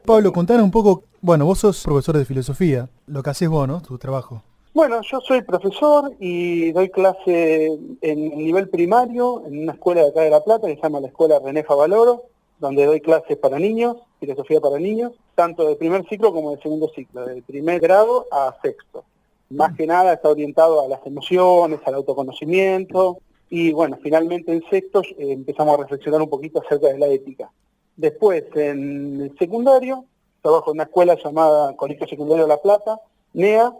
Pablo, contanos un poco, bueno, vos sos profesor de filosofía, lo que haces vos, ¿no? Tu trabajo. Bueno, yo soy profesor y doy clase en nivel primario en una escuela de acá de La Plata que se llama la Escuela René Favaloro, donde doy clases para niños, filosofía para niños, tanto de primer ciclo como de segundo ciclo, de primer grado a sexto. Más que nada está orientado a las emociones, al autoconocimiento y bueno, finalmente en sexto empezamos a reflexionar un poquito acerca de la ética. Después, en el secundario, trabajo en una escuela llamada Colegio Secundario La Plata, NEA,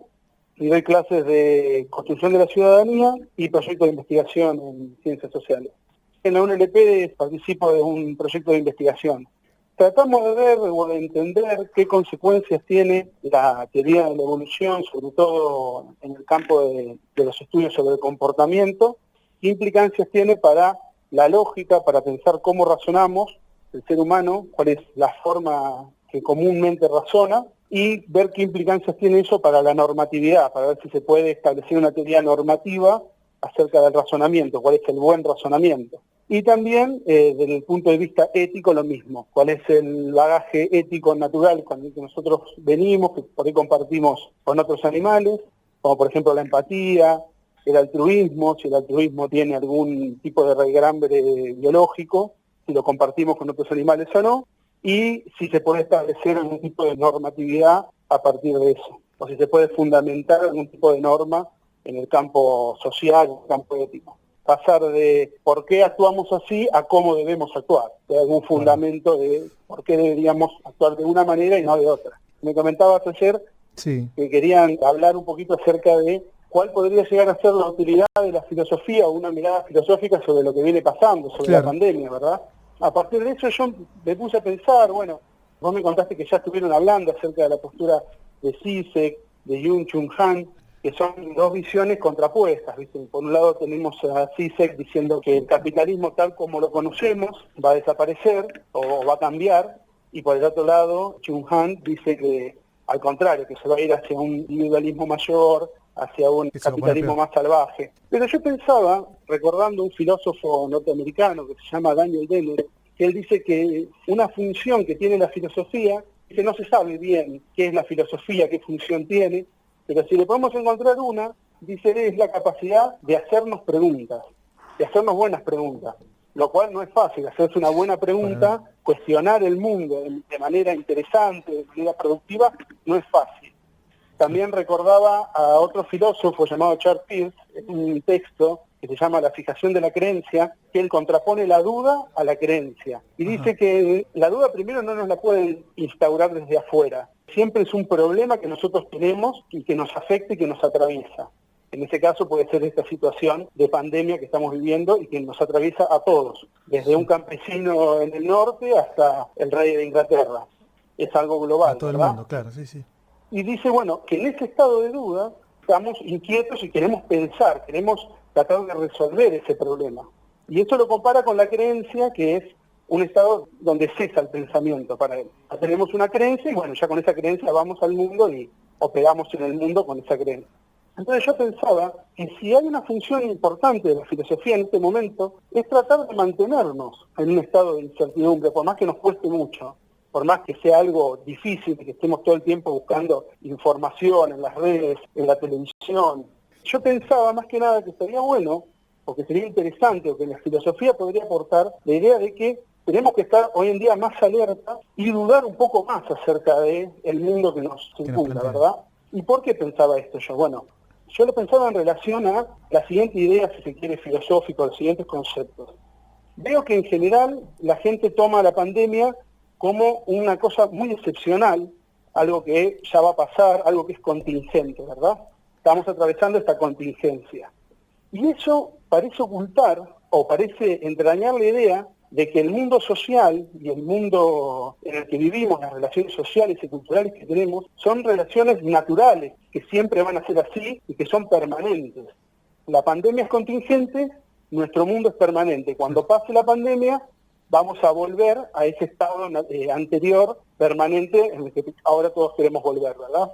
y doy clases de construcción de la ciudadanía y proyectos de investigación en ciencias sociales. En la UNLP participo de un proyecto de investigación. Tratamos de ver o de entender qué consecuencias tiene la teoría de la evolución, sobre todo en el campo de los estudios sobre el comportamiento, qué implicancias tiene para la lógica, para pensar cómo razonamos el ser humano, cuál es la forma que comúnmente razona, y ver qué implicancias tiene eso para la normatividad, para ver si se puede establecer una teoría normativa acerca del razonamiento, cuál es el buen razonamiento. Y también, desde el punto de vista ético, lo mismo, cuál es el bagaje ético natural con el que nosotros venimos, que por ahí compartimos con otros animales, como por ejemplo la empatía, el altruismo, si el altruismo tiene algún tipo de raigambre biológico, si lo compartimos con otros animales o no, y si se puede establecer algún tipo de normatividad a partir de eso, o si se puede fundamentar algún tipo de norma en el campo social, en el campo ético. Pasar de por qué actuamos así a cómo debemos actuar, de algún fundamento de por qué deberíamos actuar de una manera y no de otra. Me comentabas ayer que querían hablar un poquito acerca de cuál podría llegar a ser la utilidad de la filosofía o una mirada filosófica sobre lo que viene pasando, sobre la pandemia, ¿verdad? A partir de eso yo me puse a pensar, bueno, vos me contaste que ya estuvieron hablando acerca de la postura de Zizek, de Byung-Chul Han, que son dos visiones contrapuestas, ¿viste? Por un lado tenemos a Zizek diciendo que el capitalismo tal como lo conocemos va a desaparecer o va a cambiar, y por el otro lado Chung Han dice que al contrario, que se va a ir hacia un individualismo mayor, hacia un capitalismo más salvaje. Pero yo pensaba, recordando un filósofo norteamericano que se llama Daniel Dennett, que él dice que una función que tiene la filosofía, que no se sabe bien qué es la filosofía, qué función tiene, pero si le podemos encontrar una, dice, es la capacidad de hacernos preguntas, de hacernos buenas preguntas, lo cual no es fácil, hacerse una buena pregunta, cuestionar el mundo de manera interesante, de manera productiva, no es fácil. También recordaba a otro filósofo llamado Charles Peirce, un texto que se llama La fijación de la creencia, que él contrapone la duda a la creencia. Y dice que la duda primero no nos la pueden instaurar desde afuera. Siempre es un problema que nosotros tenemos y que nos afecta y que nos atraviesa. En este caso puede ser esta situación de pandemia que estamos viviendo y que nos atraviesa a todos, desde un campesino en el norte hasta el rey de Inglaterra. Es algo global, a todo ¿verdad? El mundo, claro, sí. Y dice, bueno, que en ese estado de duda estamos inquietos y queremos pensar, queremos tratar de resolver ese problema. Y esto lo compara con la creencia, que es un estado donde cesa el pensamiento para él. Tenemos una creencia y bueno, ya con esa creencia vamos al mundo y operamos en el mundo con esa creencia. Entonces yo pensaba que si hay una función importante de la filosofía en este momento, es tratar de mantenernos en un estado de incertidumbre, por más que nos cueste mucho, por más que sea algo difícil, que estemos todo el tiempo buscando información en las redes, en la televisión. Yo pensaba más que nada que estaría bueno, o que sería interesante, o que la filosofía podría aportar la idea de que tenemos que estar hoy en día más alerta y dudar un poco más acerca del mundo que nos circunda, ¿verdad? ¿Y por qué pensaba esto yo? Bueno, yo lo pensaba en relación a la siguiente idea, si se quiere, filosófica, los siguientes conceptos. Veo que en general la gente toma la pandemia como una cosa muy excepcional, algo que ya va a pasar, algo que es contingente, ¿verdad? Estamos atravesando esta contingencia. Y eso parece ocultar, o parece entrañar la idea de que el mundo social y el mundo en el que vivimos, las relaciones sociales y culturales que tenemos, son relaciones naturales, que siempre van a ser así y que son permanentes. La pandemia es contingente, nuestro mundo es permanente. Cuando pase la pandemia, vamos a volver a ese estado anterior, permanente, en el que ahora todos queremos volver, ¿verdad?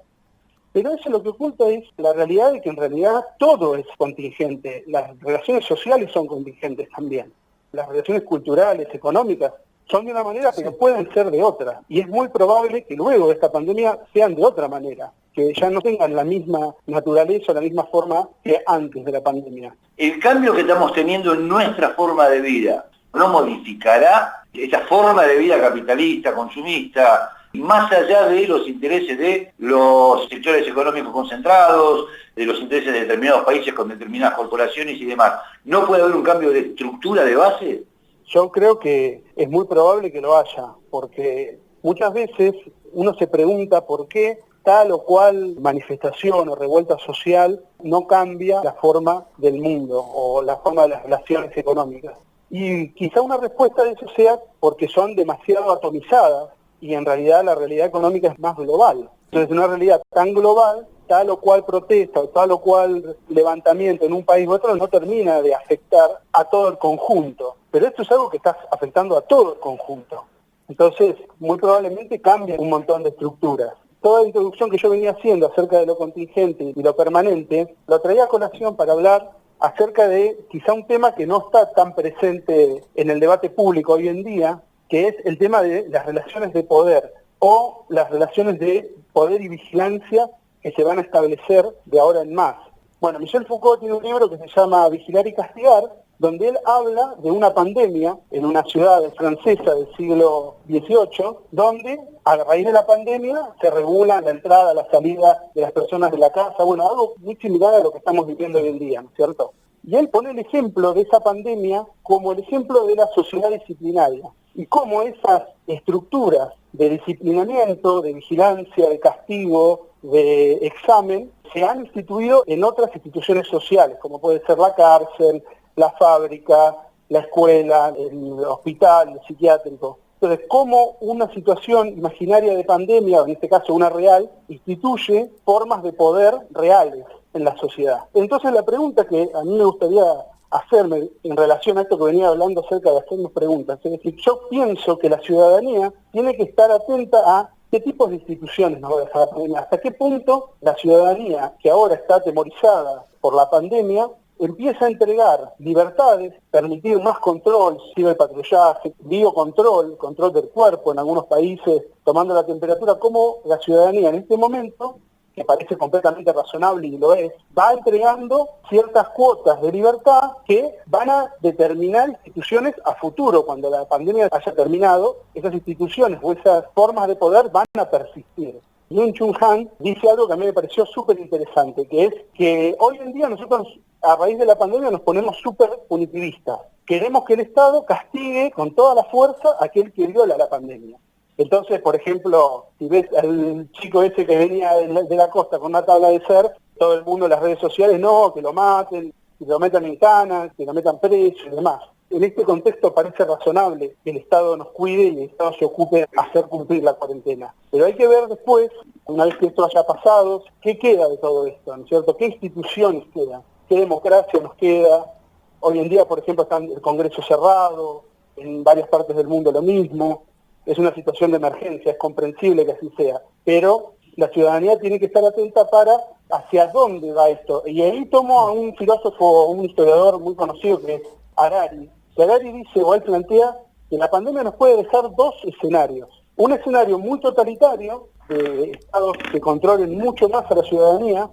Pero eso lo que oculta es la realidad de que en realidad todo es contingente. Las relaciones sociales son contingentes también. Las relaciones culturales, económicas, son de una manera, pero pueden ser de otra. Y es muy probable que luego de esta pandemia sean de otra manera, que ya no tengan la misma naturaleza o la misma forma que antes de la pandemia. El cambio que estamos teniendo en nuestra forma de vida, ¿no modificará esa forma de vida capitalista, consumista, más allá de los intereses de los sectores económicos concentrados, de los intereses de determinados países con determinadas corporaciones y demás? ¿No puede haber un cambio de estructura de base? Yo creo que es muy probable que lo haya, porque muchas veces uno se pregunta por qué tal o cual manifestación o revuelta social no cambia la forma del mundo o la forma de las relaciones económicas. Y quizá una respuesta de eso sea porque son demasiado atomizadas y en realidad la realidad económica es más global. Entonces, en una realidad tan global, tal o cual protesta o tal o cual levantamiento en un país u otro no termina de afectar a todo el conjunto. Pero esto es algo que está afectando a todo el conjunto. Entonces, muy probablemente cambien un montón de estructuras. Toda la introducción que yo venía haciendo acerca de lo contingente y lo permanente, lo traía a colación para hablar acerca de quizá un tema que no está tan presente en el debate público hoy en día, que es el tema de las relaciones de poder o las relaciones de poder y vigilancia que se van a establecer de ahora en más. Bueno, Michel Foucault tiene un libro que se llama Vigilar y Castigar, donde él habla de una pandemia en una ciudad francesa del siglo XVIII, donde a raíz de la pandemia se regula la entrada, la salida de las personas de la casa, bueno, algo muy similar a lo que estamos viviendo hoy en día, ¿no es cierto? Y él pone el ejemplo de esa pandemia como el ejemplo de la sociedad disciplinaria y cómo esas estructuras de disciplinamiento, de vigilancia, de castigo, de examen, se han instituido en otras instituciones sociales, como puede ser la cárcel, la fábrica, la escuela, el hospital, el psiquiátrico. Entonces, cómo una situación imaginaria de pandemia, o en este caso una real, instituye formas de poder reales en la sociedad. Entonces, la pregunta que a mí me gustaría hacerme en relación a esto que venía hablando acerca de hacernos preguntas, es decir, yo pienso que la ciudadanía tiene que estar atenta a qué tipos de instituciones nos va a dejar la pandemia, hasta qué punto la ciudadanía, que ahora está atemorizada por la pandemia, empieza a entregar libertades, permitir más control, ciberpatrullaje, biocontrol, control del cuerpo en algunos países, tomando la temperatura, como la ciudadanía en este momento, que parece completamente razonable y lo es, va entregando ciertas cuotas de libertad que van a determinar instituciones a futuro. Cuando la pandemia haya terminado, esas instituciones o esas formas de poder van a persistir. Byung-Chul Han dice algo que a mí me pareció súper interesante, que es que hoy en día nosotros, a raíz de la pandemia, nos ponemos súper punitivistas. Queremos que el Estado castigue con toda la fuerza a aquel que viola la pandemia. Entonces, por ejemplo, si ves al chico ese que venía de la costa con una tabla de surf, todo el mundo en las redes sociales, no, que lo maten, que lo metan en canas, que lo metan preso y demás. En este contexto parece razonable que el Estado nos cuide y el Estado se ocupe de hacer cumplir la cuarentena. Pero hay que ver después, una vez que esto haya pasado, qué queda de todo esto, ¿no es cierto? ¿Qué instituciones quedan? ¿Qué democracia nos queda? Hoy en día, por ejemplo, está el Congreso cerrado, en varias partes del mundo lo mismo. Es una situación de emergencia, es comprensible que así sea, pero la ciudadanía tiene que estar atenta para hacia dónde va esto. Y ahí tomo a un filósofo, un historiador muy conocido que es Harari. Que Harari dice, o él plantea, que la pandemia nos puede dejar dos escenarios. Un escenario muy totalitario, de estados que controlen mucho más a la ciudadanía,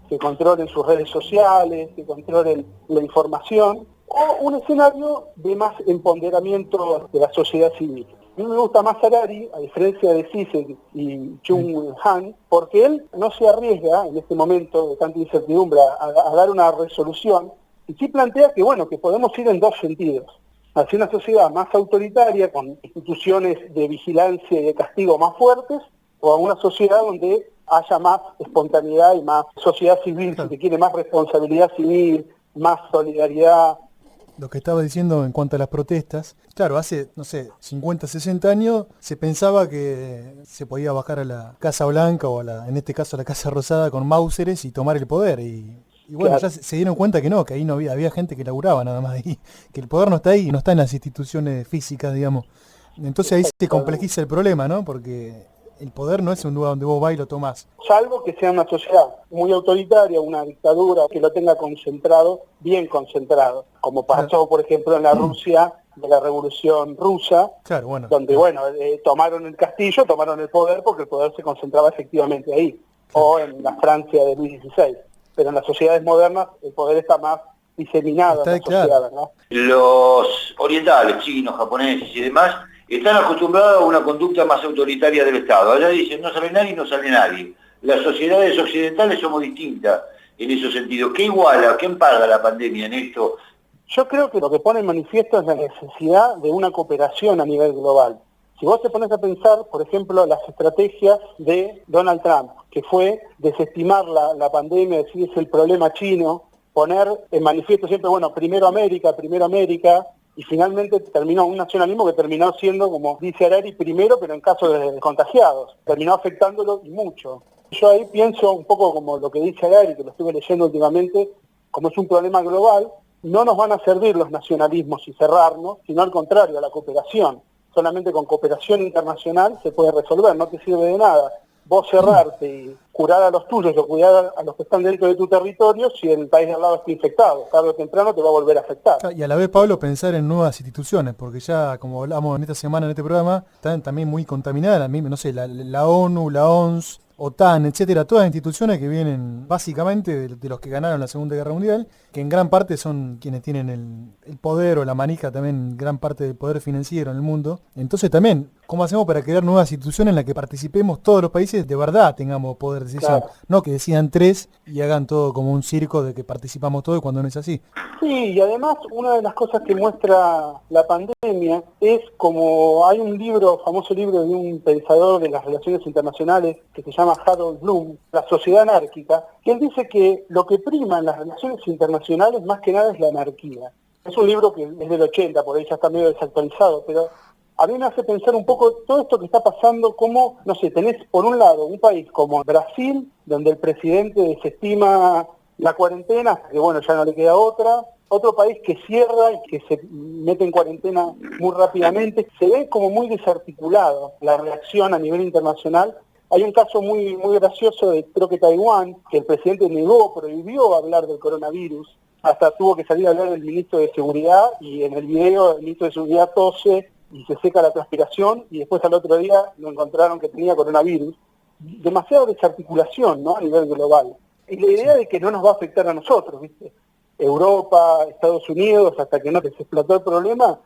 que controlen sus redes sociales, que controlen la información, o un escenario de más empoderamiento de la sociedad civil. A mí me gusta más Harari, a diferencia de Zizek y Chung Han, porque él no se arriesga en este momento de tanta incertidumbre a dar una resolución, y sí plantea que, bueno, que podemos ir en dos sentidos. Hacia una sociedad más autoritaria, con instituciones de vigilancia y de castigo más fuertes, o a una sociedad donde haya más espontaneidad y más sociedad civil, si se quiere, más responsabilidad civil, más solidaridad. Lo que estaba diciendo en cuanto a las protestas, claro, hace, no sé, 50, 60 años se pensaba que se podía bajar a la Casa Blanca o en este caso a la Casa Rosada con Mauseres y tomar el poder. Y bueno, claro, ya se dieron cuenta que no, que ahí no había gente que laburaba nada más ahí, que el poder no está ahí, no está en las instituciones físicas, digamos. Entonces ahí se complejiza el problema, ¿no? Porque el poder no es un lugar donde vos vas y lo tomás. Salvo que sea una sociedad muy autoritaria, una dictadura que lo tenga concentrado, bien concentrado, como pasó, por ejemplo, en la Rusia de la Revolución Rusa, Claro, bueno. donde, tomaron el castillo, tomaron el poder porque el poder se concentraba efectivamente ahí, o en la Francia de Luis XVI. Pero en las sociedades modernas el poder está más diseminado en la sociedad, ¿verdad? Los orientales, chinos, japoneses y demás, están acostumbrados a una conducta más autoritaria del Estado. Allá dicen, no sale nadie, no sale nadie. Las sociedades occidentales somos distintas en ese sentido. ¿Qué iguala, qué empaga la pandemia en esto? Yo creo que lo que pone en manifiesto es la necesidad de una cooperación a nivel global. Si vos te pones a pensar, por ejemplo, las estrategias de Donald Trump, que fue desestimar la pandemia, decir es el problema chino, poner en manifiesto siempre, primero América, y finalmente terminó un nacionalismo que terminó siendo, como dice Harari, primero, pero en caso de contagiados, terminó afectándolo y mucho. Yo ahí pienso un poco como lo que dice Harari, que lo estuve leyendo últimamente, como es un problema global, no nos van a servir los nacionalismos y cerrarnos, sino al contrario, la cooperación. Solamente con cooperación internacional se puede resolver, no te sirve de nada vos cerrarte y curar a los tuyos o cuidar a los que están dentro de tu territorio si el país de al lado está infectado. Tarde o temprano te va a volver a afectar. Y a la vez, Pablo, pensar en nuevas instituciones, porque ya, como hablamos en esta semana, en este programa, están también muy contaminadas, no sé, la ONU, la OMS, OTAN, etcétera, todas instituciones que vienen básicamente de los que ganaron la Segunda Guerra Mundial, que en gran parte son quienes tienen el poder o la manija también, gran parte del poder financiero en el mundo. Entonces también, ¿cómo hacemos para crear nuevas instituciones en las que participemos todos los países, de verdad tengamos poder de decisión? Claro. No que decidan 3 y hagan todo como un circo de que participamos todos cuando no es así. Sí, y además una de las cosas que muestra la pandemia es como hay un famoso libro de un pensador de las relaciones internacionales que se llama Harold Bloom, La sociedad anárquica, que él dice que lo que prima en las relaciones internacionales más que nada es la anarquía. Es un libro que es del 80, por ahí ya está medio desactualizado, pero a mí me hace pensar un poco todo esto que está pasando, como, no sé, tenés por un lado un país como Brasil, donde el presidente desestima la cuarentena, hasta que ya no le queda otra. Otro país que cierra y que se mete en cuarentena muy rápidamente. Se ve como muy desarticulado la reacción a nivel internacional. Hay un caso muy gracioso de, creo que Taiwán, que el presidente prohibió hablar del coronavirus. Hasta tuvo que salir a hablar el ministro de Seguridad y en el video el ministro de Seguridad tose y se seca la transpiración y después al otro día lo encontraron que tenía coronavirus. Demasiada desarticulación, ¿no?, a nivel global. Y la idea de que no nos va a afectar a nosotros, ¿viste? Europa, Estados Unidos, hasta que no se explotó el problema,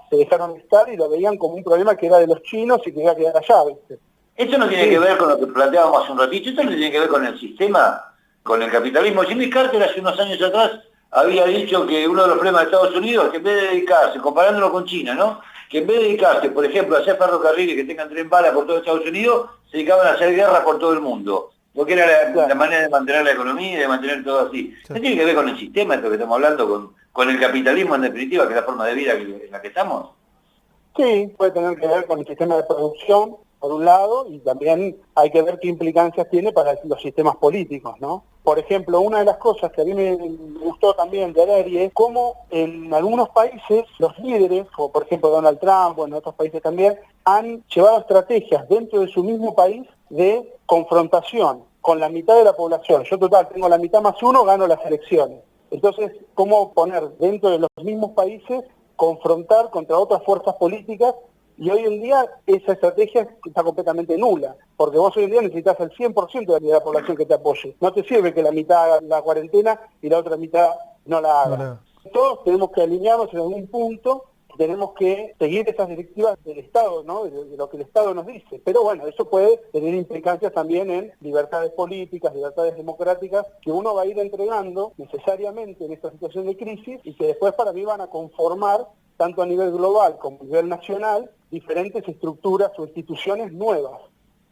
se dejaron estar y lo veían como un problema que era de los chinos y que iba a quedar allá, ¿viste? Esto no tiene que ver con lo que planteábamos hace un ratito, esto no tiene que ver con el sistema, con el capitalismo. Jimmy Carter hace unos años atrás había dicho que uno de los problemas de Estados Unidos es que en vez de dedicarse, comparándolo con China, ¿no?, que en vez de dedicarse, por ejemplo, a hacer ferrocarriles que tengan tren bala por todo Estados Unidos, se dedicaban a hacer guerras por todo el mundo. Porque era la manera de mantener la economía y de mantener todo así. ¿No tiene que ver con el sistema, esto que estamos hablando, con el capitalismo en definitiva, que es la forma de vida en la que estamos? Sí, puede tener que ver con el sistema de producción, por un lado, y también hay que ver qué implicancias tiene para los sistemas políticos, ¿no? Por ejemplo, una de las cosas que a mí me gustó también de Harari es cómo en algunos países los líderes, como por ejemplo Donald Trump o en otros países también, han llevado estrategias dentro de su mismo país de confrontación con la mitad de la población. Yo total, tengo la mitad más uno, gano las elecciones. Entonces, cómo poner dentro de los mismos países, confrontar contra otras fuerzas políticas. Y hoy en día esa estrategia está completamente nula, porque vos hoy en día necesitas el 100% de la población que te apoye. No te sirve que la mitad haga la cuarentena y la otra mitad no la haga. No. Todos tenemos que alinearnos en algún punto, tenemos que seguir esas directivas del Estado, ¿no?, de lo que el Estado nos dice. Pero bueno, eso puede tener implicancias también en libertades políticas, libertades democráticas, que uno va a ir entregando necesariamente en esta situación de crisis y que después para mí van a conformar, tanto a nivel global como a nivel nacional, diferentes estructuras o instituciones nuevas,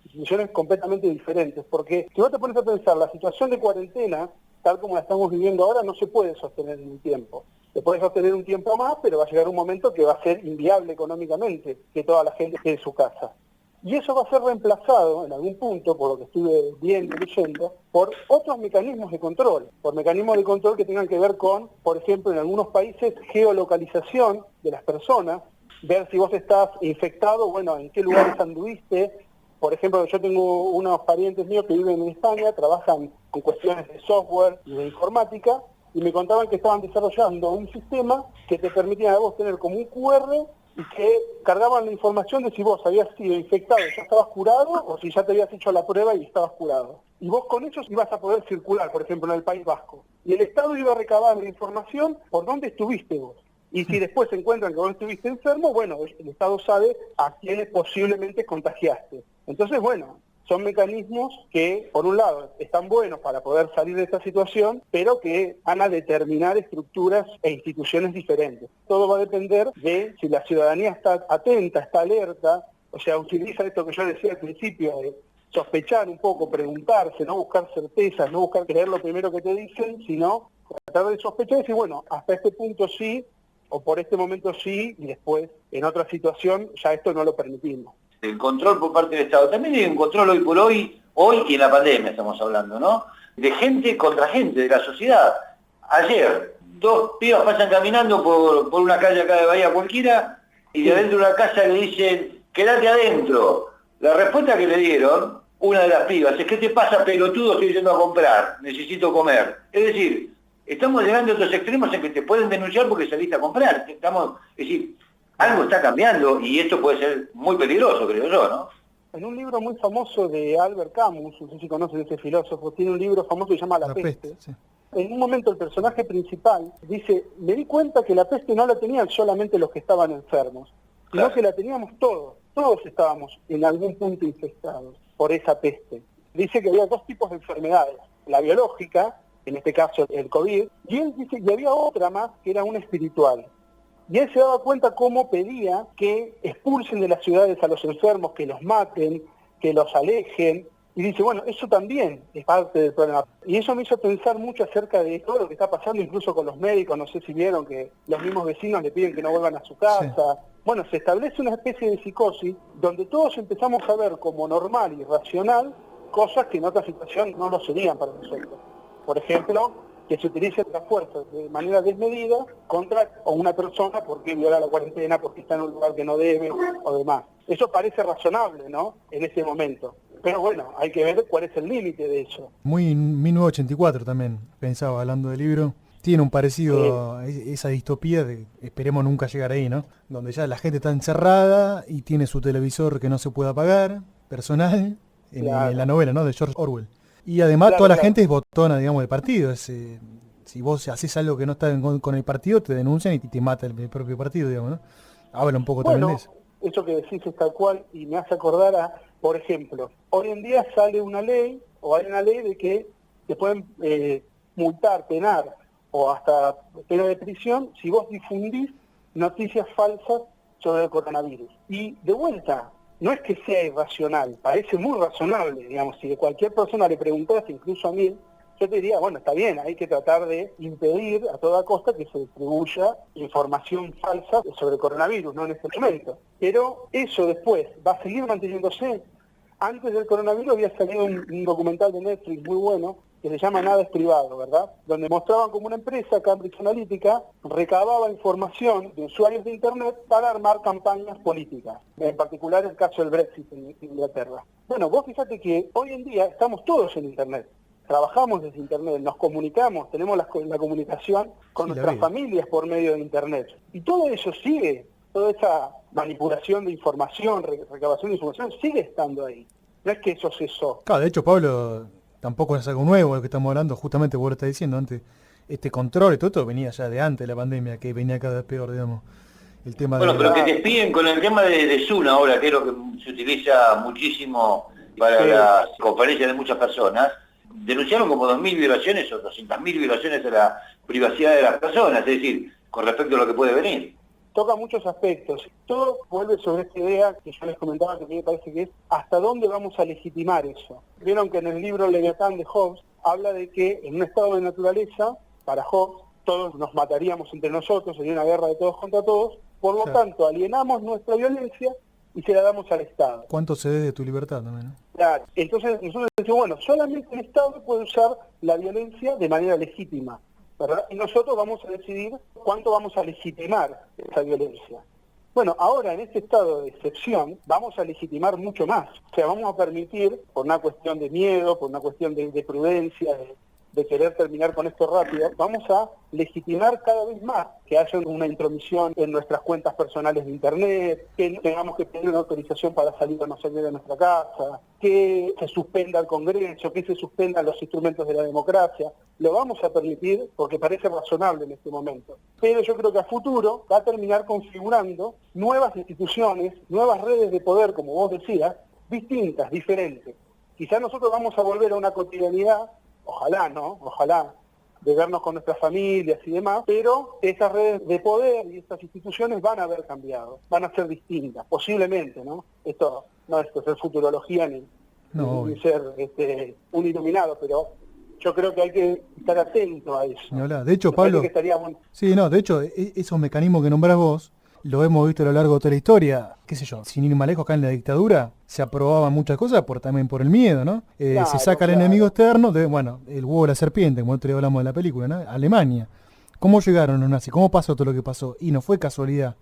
instituciones completamente diferentes, porque si vos te pones a pensar, la situación de cuarentena, tal como la estamos viviendo ahora, no se puede sostener en un tiempo. Se puede sostener un tiempo más, pero va a llegar un momento que va a ser inviable económicamente que toda la gente quede en su casa. Y eso va a ser reemplazado en algún punto, por lo que estuve viendo y leyendo, por otros mecanismos de control, por mecanismos de control que tengan que ver con, por ejemplo, en algunos países, geolocalización de las personas, ver si vos estás infectado, en qué lugares anduviste. Por ejemplo, yo tengo unos parientes míos que viven en España, trabajan con cuestiones de software y de informática, y me contaban que estaban desarrollando un sistema que te permitía a vos tener como un QR y que cargaban la información de si vos habías sido infectado y ya estabas curado, o si ya te habías hecho la prueba y estabas curado. Y vos con eso ibas a poder circular, por ejemplo, en el País Vasco. Y el Estado iba a recabar la información por dónde estuviste vos. Y si después se encuentran que vos estuviste enfermo, bueno, el Estado sabe a quiénes posiblemente contagiaste. Entonces, bueno, son mecanismos que, por un lado, están buenos para poder salir de esta situación, pero que van a determinar estructuras e instituciones diferentes. Todo va a depender de si la ciudadanía está atenta, está alerta, o sea, utiliza esto que yo decía al principio, de sospechar un poco, preguntarse, no buscar certezas, no buscar creer lo primero que te dicen, sino tratar de sospechar y decir, bueno, hasta este punto sí, o por este momento sí, y después, en otra situación, ya esto no lo permitimos. El control por parte del Estado. También hay un control hoy por hoy y en la pandemia estamos hablando, ¿no? De gente contra gente, de la sociedad. Ayer, 2 pibas pasan caminando por una calle acá de Bahía cualquiera y de adentro de una casa le dicen, quédate adentro. La respuesta que le dieron, una de las pibas, es, ¿qué te pasa, pelotudo? Estoy yendo a comprar, necesito comer. Es decir, estamos llegando a otros extremos en que te pueden denunciar porque saliste a comprar. Es decir, algo está cambiando y esto puede ser muy peligroso, creo yo, ¿no? En un libro muy famoso de Albert Camus, no sé si conocen ese filósofo, tiene un libro famoso que se llama La peste. Sí. En un momento el personaje principal dice, me di cuenta que la peste no la tenían solamente los que estaban enfermos, sino Claro. que la teníamos todos estábamos en algún punto infectados por esa peste. Dice que había 2 tipos de enfermedades, la biológica, en este caso el COVID, y él dice que había otra más que era una espiritual. Y él se daba cuenta cómo pedía que expulsen de las ciudades a los enfermos, que los maten, que los alejen. Y dice, bueno, eso también es parte del problema. Y eso me hizo pensar mucho acerca de todo lo que está pasando, incluso con los médicos. No sé si vieron que los mismos vecinos le piden que no vuelvan a su casa. Sí. Bueno, se establece una especie de psicosis donde todos empezamos a ver como normal y racional cosas que en otra situación no lo serían para nosotros. Por ejemplo, que se utilice la fuerza de manera desmedida contra una persona porque viola la cuarentena, porque está en un lugar que no debe o demás. Eso parece razonable, ¿no?, en ese momento. Pero bueno, hay que ver cuál es el límite de eso. Muy 1984 también, pensaba, hablando del libro. Tiene un parecido a esa distopía de, esperemos nunca llegar ahí, ¿no? Donde ya la gente está encerrada y tiene su televisor que no se puede apagar, personal, en la novela, ¿no?, de George Orwell. Y además toda la gente es botona, digamos, del partido. Si vos haces algo que no está con el partido, te denuncian y te mata el propio partido, digamos, ¿no? Habla un poco también de eso. Eso que decís es tal cual y me hace acordar a, por ejemplo, hoy en día sale una ley, o hay una ley de que te pueden multar, penar, o hasta pena de prisión si vos difundís noticias falsas sobre el coronavirus. Y de vuelta, no es que sea irracional, parece muy razonable, digamos, si de cualquier persona le preguntase, incluso a mí, yo te diría, bueno, está bien, hay que tratar de impedir a toda costa que se distribuya información falsa sobre el coronavirus, no en este momento. Pero eso después va a seguir manteniéndose. Antes del coronavirus había salido un documental de Netflix muy bueno, que se llama Nada es privado, ¿verdad? Donde mostraban como una empresa, Cambridge Analytica, recababa información de usuarios de Internet para armar campañas políticas, en particular el caso del Brexit en Inglaterra. Bueno, vos fíjate que hoy en día estamos todos en Internet, trabajamos desde Internet, nos comunicamos, tenemos la comunicación con nuestras familias por medio de Internet. Y todo eso sigue, toda esa manipulación de información, recabación de información, sigue estando ahí. No es que eso cesó. Claro, de hecho, Pablo, tampoco es algo nuevo lo que estamos hablando, justamente vos lo estás diciendo antes, este control y todo esto venía ya de antes de la pandemia, que venía cada vez peor, digamos, el tema pero que te espíen con el tema de Zoom ahora, que es lo que se utiliza muchísimo para las conferencias de muchas personas, denunciaron como 2.000 violaciones o 200.000 violaciones a la privacidad de las personas, es decir, con respecto a lo que puede venir. Toca muchos aspectos. Todo vuelve sobre esta idea que yo les comentaba, que a mí me parece que es hasta dónde vamos a legitimar eso. Vieron que en el libro Leviatán de Hobbes habla de que en un estado de naturaleza, para Hobbes, todos nos mataríamos entre nosotros, sería una guerra de todos contra todos, por lo tanto alienamos nuestra violencia y se la damos al Estado. ¿Cuánto se dé de tu libertad también, no? Claro. Entonces nosotros decimos, bueno, solamente el Estado puede usar la violencia de manera legítima, ¿verdad? Y nosotros vamos a decidir cuánto vamos a legitimar esa violencia. Bueno, ahora en este estado de excepción vamos a legitimar mucho más. O sea, vamos a permitir, por una cuestión de miedo, por una cuestión de prudencia, de de querer terminar con esto rápido, vamos a legitimar cada vez más que haya una intromisión en nuestras cuentas personales de internet, que tengamos que pedir una autorización para salir o no salir de nuestra casa, que se suspenda el Congreso, que se suspendan los instrumentos de la democracia. Lo vamos a permitir porque parece razonable en este momento. Pero yo creo que a futuro va a terminar configurando nuevas instituciones, nuevas redes de poder, como vos decías, distintas, diferentes. Quizás nosotros vamos a volver a una cotidianidad, ojalá, ¿no? Ojalá, de vernos con nuestras familias y demás, pero esas redes de poder y estas instituciones van a haber cambiado, van a ser distintas, posiblemente, ¿no? Esto no es ser futurología ni ser un iluminado, pero yo creo que hay que estar atento a eso. De hecho, Pablo, sí, no, de hecho, esos mecanismos que nombrás vos, lo hemos visto a lo largo de toda la historia, qué sé yo, sin ir más lejos, acá en la dictadura se aprobaban muchas cosas también por el miedo, ¿no? Se saca el enemigo externo, el huevo de la serpiente, como otro día hablamos de la película, ¿no? Alemania. ¿Cómo llegaron los nazis? ¿Cómo pasó todo lo que pasó? Y no fue casualidad.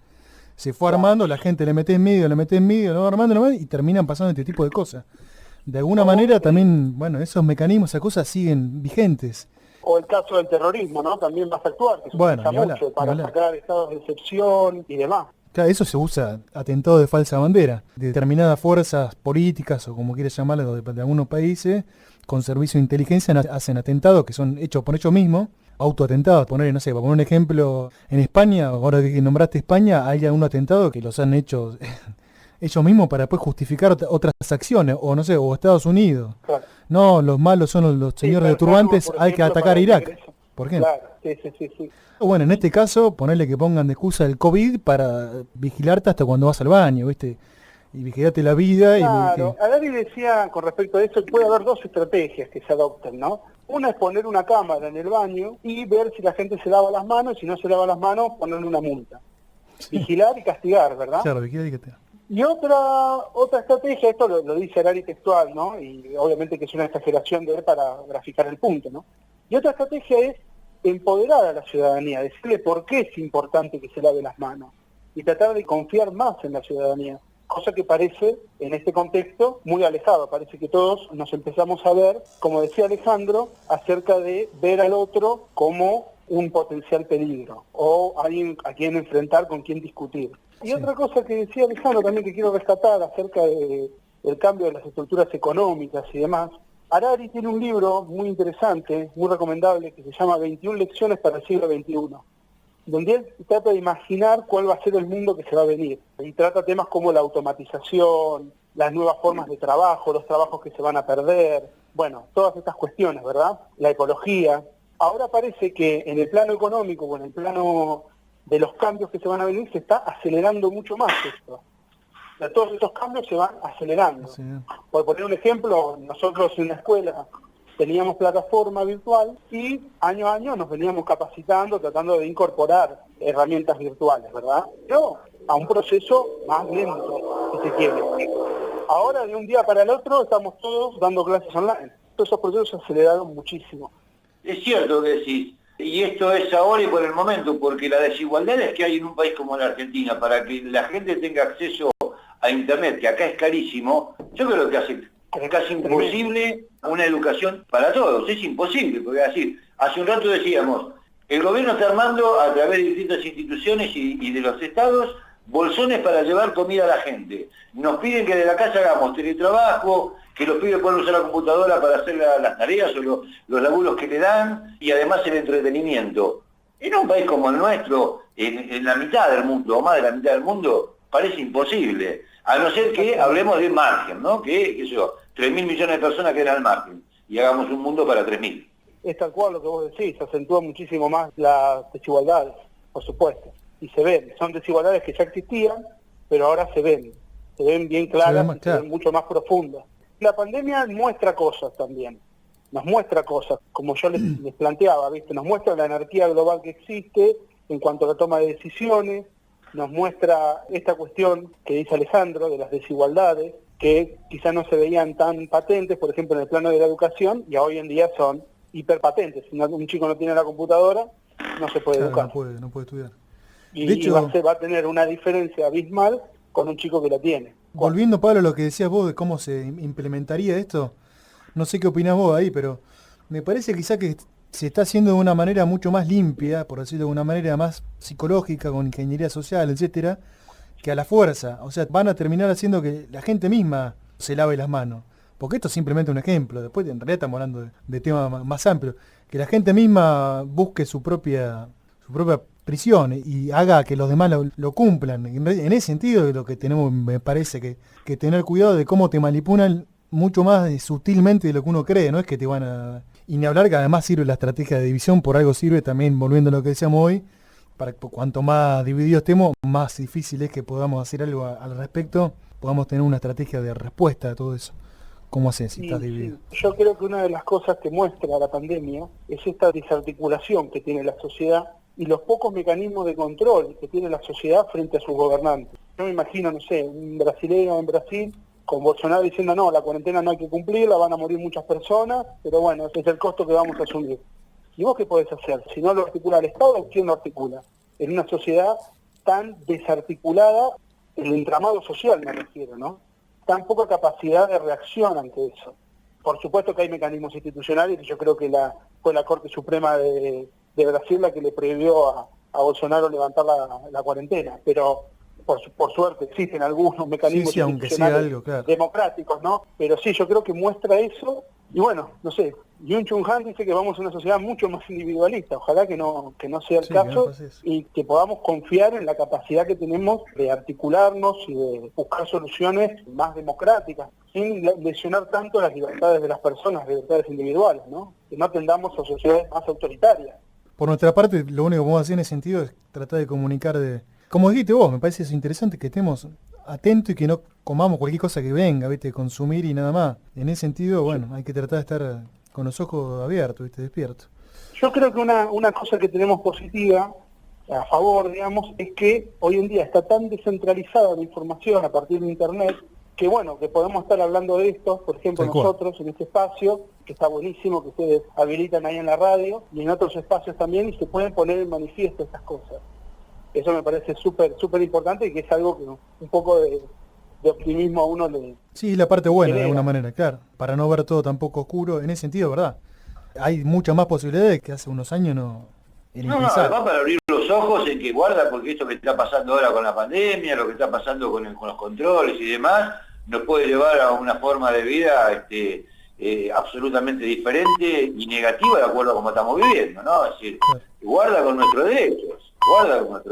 Se fue armando, la gente le mete en medio, lo va armando, y terminan pasando este tipo de cosas. De alguna manera también, esos mecanismos, esas cosas siguen vigentes. O el caso del terrorismo, ¿no? También va a actuar, que se usa mucho para sacar estados de excepción y demás. Claro, eso se usa, atentado de falsa bandera. Determinadas fuerzas políticas, o como quieras llamarlo, de algunos países, con servicio de inteligencia hacen atentados que son hechos por ellos mismos, autoatentados. Para poner un ejemplo, en España, ahora que nombraste España, hay algunos atentados que los han hecho ellos mismos para después justificar otras acciones, o Estados Unidos. Claro. No, los malos son los señores de turbantes, hay que atacar a Irak, por ejemplo. Claro, sí. Bueno, en este caso, ponerle que pongan de excusa el COVID para vigilarte hasta cuando vas al baño, ¿viste? Y vigilarte la vida. Claro, Harari decía con respecto a eso que puede haber dos estrategias que se adopten, ¿no? Una es poner una cámara en el baño y ver si la gente se lava las manos, y si no se lava las manos, ponerle una multa. Sí. Vigilar y castigar, ¿verdad? Claro, vigilar y castigar. Y otra estrategia, esto lo dice Harari textual, ¿no? Y obviamente que es una exageración de él para graficar el punto, ¿no? Y otra estrategia es empoderar a la ciudadanía, decirle por qué es importante que se lave las manos y tratar de confiar más en la ciudadanía, cosa que parece, en este contexto, muy alejado. Parece que todos nos empezamos a ver, como decía Alejandro, acerca de ver al otro como un potencial peligro o alguien a quien enfrentar, con quien discutir. Y otra cosa que decía Alejandro también que quiero rescatar acerca del cambio de las estructuras económicas y demás. Harari tiene un libro muy interesante, muy recomendable, que se llama 21 lecciones para el siglo XXI, donde él trata de imaginar cuál va a ser el mundo que se va a venir. Y trata temas como la automatización, las nuevas formas de trabajo, los trabajos que se van a perder, todas estas cuestiones, ¿verdad? La ecología. Ahora parece que en el plano económico o en el plano de los cambios que se van a venir se está acelerando mucho más esto. Todos estos cambios se van acelerando. Sí. Por poner un ejemplo, nosotros en la escuela teníamos plataforma virtual y año a año nos veníamos capacitando, tratando de incorporar herramientas virtuales, ¿verdad? Pero a un proceso más lento, si se quiere. Ahora, de un día para el otro, estamos todos dando clases online. Todos esos procesos se aceleraron muchísimo. Es cierto que decís, y esto es ahora y por el momento, porque la desigualdad es que hay en un país como la Argentina, para que la gente tenga acceso a Internet, que acá es carísimo, yo creo que hace casi imposible una educación para todos. Es imposible, porque hace un rato decíamos, el gobierno está armando a través de distintas instituciones y de los estados bolsones para llevar comida a la gente. Nos piden que de la casa hagamos teletrabajo, que los pibes puedan usar la computadora para hacer las tareas o los laburos que le dan, y además el entretenimiento. En un país como el nuestro, en la mitad del mundo, o más de la mitad del mundo, parece imposible. A no ser que hablemos de margen, ¿no? Que 3.000 millones de personas quedan al margen, y hagamos un mundo para 3.000. Es tal cual lo que vos decís, acentúa muchísimo más las desigualdades, por supuesto. Y se ven, son desigualdades que ya existían, pero ahora se ven bien claras, se ven mucho más profundas. La pandemia muestra cosas también, nos muestra cosas, como yo les planteaba, ¿viste? Nos muestra la anarquía global que existe en cuanto a la toma de decisiones, nos muestra esta cuestión que dice Alejandro de las desigualdades, que quizás no se veían tan patentes, por ejemplo en el plano de la educación, y hoy en día son hiperpatentes. Si un chico no tiene la computadora, no se puede educar. No puede estudiar. De hecho, va a tener una diferencia abismal con un chico que la tiene. Volviendo, Pablo, a lo que decías vos de cómo se implementaría esto, no sé qué opinás vos ahí, pero Me parece quizá que se está haciendo de una manera mucho más limpia, por decirlo de una manera más psicológica, con ingeniería social, etcétera, que a la fuerza. O sea, van a terminar haciendo que la gente misma se lave las manos. Porque esto es simplemente un ejemplo. Después, en realidad, estamos hablando de temas más amplios. Que la gente misma busque su propia prisión y haga que los demás lo cumplan. En ese sentido, lo que tenemos, me parece, que tener cuidado de cómo te manipulan mucho más sutilmente de lo que uno cree. No es que te van a... Y ni hablar que además sirve la estrategia de división, por algo sirve también, volviendo a lo que decíamos hoy, para que cuanto más divididos estemos, más difícil es que podamos hacer algo al respecto, podamos tener una estrategia de respuesta a todo eso. ¿Cómo haces si estás dividido? Sí. Yo creo que una de las cosas que muestra la pandemia es esta desarticulación que tiene la sociedad y los pocos mecanismos de control que tiene la sociedad frente a sus gobernantes. Yo me imagino, no sé, un brasileño en Brasil con Bolsonaro diciendo no, la cuarentena no hay que cumplirla, van a morir muchas personas, pero bueno, ese es el costo que vamos a asumir. ¿Y vos qué podés hacer? Si no lo articula el Estado, ¿quién lo articula? En una sociedad tan desarticulada, el entramado social me refiero, ¿no? Tan poca capacidad de reacción ante eso. Por supuesto que hay mecanismos institucionales, y yo creo que fue la Corte Suprema de Brasil la que le prohibió a Bolsonaro levantar la cuarentena, pero por suerte existen algunos mecanismos institucionales algo, claro, democráticos, ¿no? Pero sí, yo creo que muestra eso, y bueno, no sé, Yun Chun Han dice que vamos a una sociedad mucho más individualista, ojalá que no sea el caso, y que podamos confiar en la capacidad que tenemos de articularnos y de buscar soluciones más democráticas, sin lesionar tanto las libertades de las personas, las libertades individuales, ¿no? Que no tendamos a sociedades más autoritarias. Por nuestra parte, lo único que podemos hacer en ese sentido es tratar de comunicar como dijiste vos, me parece eso interesante, que estemos atentos y que no comamos cualquier cosa que venga, ¿viste? Consumir y nada más. En ese sentido, bueno, hay que tratar de estar con los ojos abiertos, ¿viste? Despiertos. Yo creo que una cosa que tenemos positiva, a favor, digamos, es que hoy en día está tan descentralizada la información a partir de Internet, que bueno, que podemos estar hablando de esto, por ejemplo, nosotros en este espacio, que está buenísimo, que ustedes habilitan ahí en la radio, y en otros espacios también, y se pueden poner en manifiesto estas cosas. Eso me parece súper importante y que es algo que un poco de optimismo a uno le... Sí, la parte buena de alguna manera, claro, para no ver todo tampoco oscuro, en ese sentido, ¿verdad? Hay muchas más posibilidades que hace unos años no era impensable. Además para abrir los ojos en que guarda, porque esto que está pasando ahora con la pandemia, lo que está pasando con los controles y demás, nos puede llevar a una forma de vida absolutamente diferente y negativa de acuerdo a cómo estamos viviendo, ¿no? Es decir, guarda con nuestros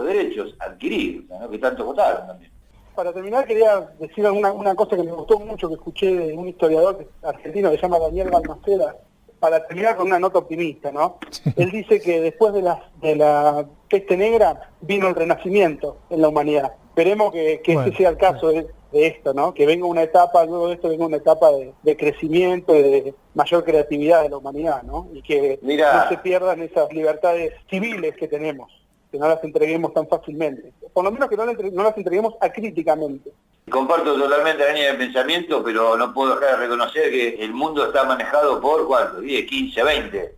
derechos adquiridos, ¿no? Que tanto votaron también. Para terminar quería decir una cosa que me gustó mucho, que escuché de un historiador argentino que se llama Daniel Balmaceda, para terminar con una nota optimista, ¿no? Él dice que después de la peste negra vino el renacimiento en la humanidad. Esperemos que ese sea el caso de esto, ¿no? Que venga una etapa, luego de esto venga una etapa de crecimiento y de mayor creatividad de la humanidad, ¿no? Y que no se pierdan esas libertades civiles que tenemos, que no las entreguemos tan fácilmente. Por lo menos que no las entreguemos acríticamente. Comparto totalmente la línea de pensamiento, pero no puedo dejar de reconocer que el mundo está manejado por, ¿cuánto? 10, 15, 20.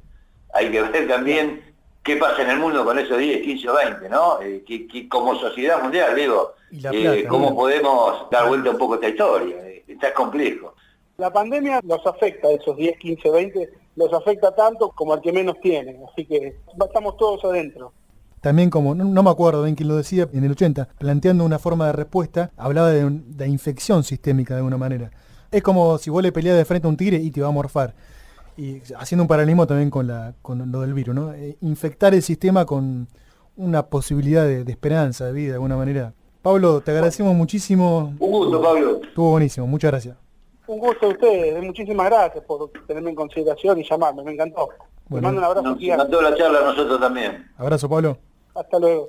Hay que ver también qué pasa en el mundo con esos 10, 15 o 20, ¿no? Que como sociedad mundial, digo, cómo podemos dar vuelta un poco a esta historia. Está complejo. La pandemia los afecta, esos 10, 15, 20, los afecta tanto como al que menos tiene, así que estamos todos adentro. También como, no me acuerdo bien quién lo decía, en el 80, planteando una forma de respuesta, hablaba de infección sistémica de alguna manera. Es como si vos le peleas de frente a un tigre y te va a morfar. Y haciendo un paralelismo también con lo del virus, ¿no? Infectar el sistema con una posibilidad de esperanza, de vida, de alguna manera. Pablo, te agradecemos muchísimo. Un gusto, Pablo. Estuvo buenísimo, muchas gracias. Un gusto a ustedes, muchísimas gracias por tenerme en consideración y llamarme, me encantó. Te mando un abrazo. Nos encantó la charla a nosotros también. Abrazo, Pablo. Hasta luego.